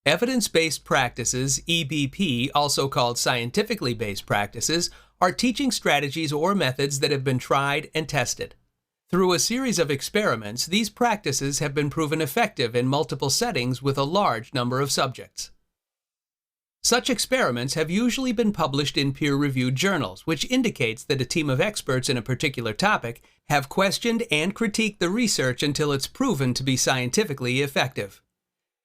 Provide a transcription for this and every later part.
Evidence-based practices, EBP, also called scientifically based practices, are teaching strategies or methods that have been tried and tested. Through a series of experiments, these practices have been proven effective in multiple settings with a large number of subjects. Such experiments have usually been published in peer-reviewed journals, which indicates that a team of experts in a particular topic have questioned and critiqued the research until it's proven to be scientifically effective.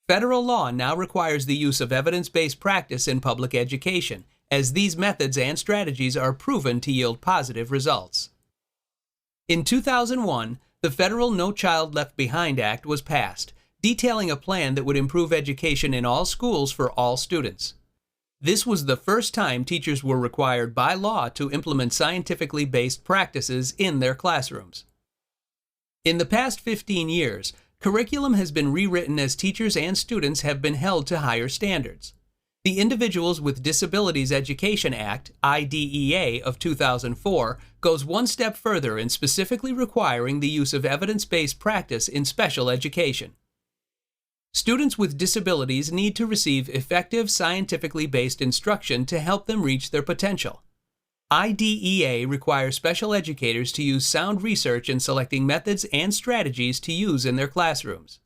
Federal law now requires the use of evidence-based practice in public education, as these methods and strategies are proven to yield positive results. In 2001, the federal No Child Left Behind Act was passed, detailing a plan that would improve education in all schools for all students. This was the first time teachers were required by law to implement scientifically based practices in their classrooms. In the past 15 years, curriculum has been rewritten as teachers and students have been held to higher standards. The Individuals with Disabilities Education Act, IDEA, of 2004 goes one step further in specifically requiring the use of evidence-based practice in special education. Students with disabilities need to receive effective, scientifically based instruction to help them reach their potential. IDEA requires special educators to use sound research in selecting methods and strategies to use in their classrooms.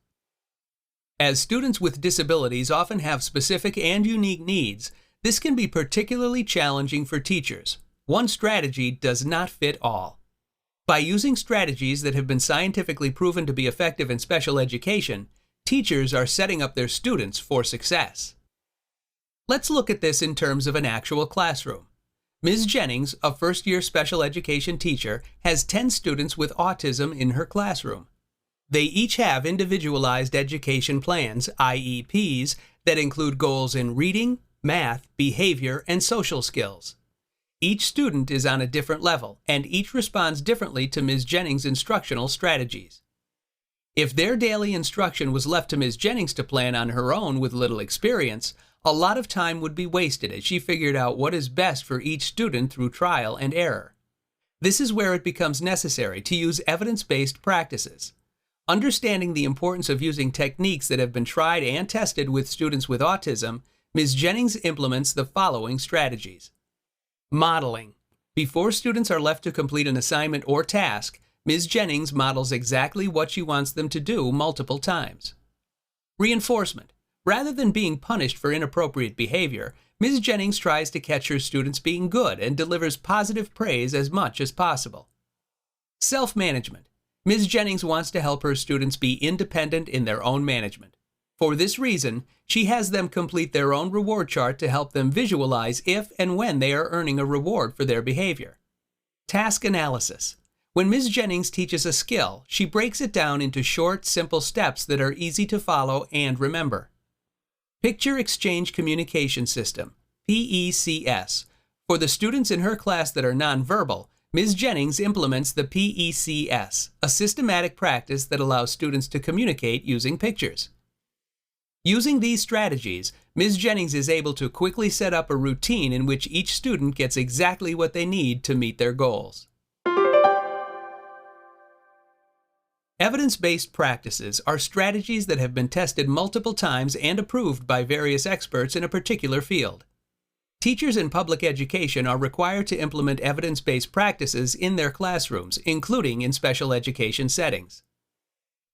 As students with disabilities often have specific and unique needs, this can be particularly challenging for teachers. One strategy does not fit all. By using strategies that have been scientifically proven to be effective in special education, teachers are setting up their students for success. Let's look at this in terms of an actual classroom. Ms. Jennings, a first-year special education teacher, has 10 students with autism in her classroom. They each have individualized education plans, IEPs, that include goals in reading, math, behavior, and social skills. Each student is on a different level, and each responds differently to Ms. Jennings' instructional strategies. If their daily instruction was left to Ms. Jennings to plan on her own with little experience, a lot of time would be wasted as she figured out what is best for each student through trial and error. This is where it becomes necessary to use evidence-based practices. Understanding the importance of using techniques that have been tried and tested with students with autism, Ms. Jennings implements the following strategies. Modeling. Before students are left to complete an assignment or task, Ms. Jennings models exactly what she wants them to do multiple times. Reinforcement. Rather than being punished for inappropriate behavior, Ms. Jennings tries to catch her students being good and delivers positive praise as much as possible. Self-management. Ms. Jennings wants to help her students be independent in their own management. For this reason, she has them complete their own reward chart to help them visualize if and when they are earning a reward for their behavior. Task analysis. When Ms. Jennings teaches a skill, she breaks it down into short, simple steps that are easy to follow and remember. Picture Exchange Communication System, PECS. For the students in her class that are nonverbal, Ms. Jennings implements the PECS, a systematic practice that allows students to communicate using pictures. Using these strategies, Ms. Jennings is able to quickly set up a routine in which each student gets exactly what they need to meet their goals. Evidence-based practices are strategies that have been tested multiple times and approved by various experts in a particular field. Teachers in public education are required to implement evidence-based practices in their classrooms, including in special education settings.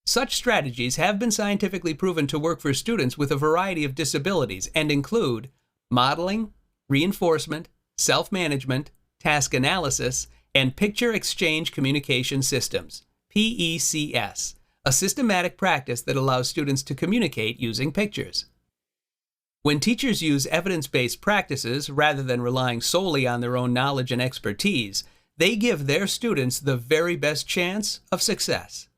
Such strategies have been scientifically proven to work for students with a variety of disabilities and include modeling, reinforcement, self-management, task analysis, and picture exchange communication systems, PECS, a systematic practice that allows students to communicate using pictures. When teachers use evidence-based practices rather than relying solely on their own knowledge and expertise, they give their students the very best chance of success.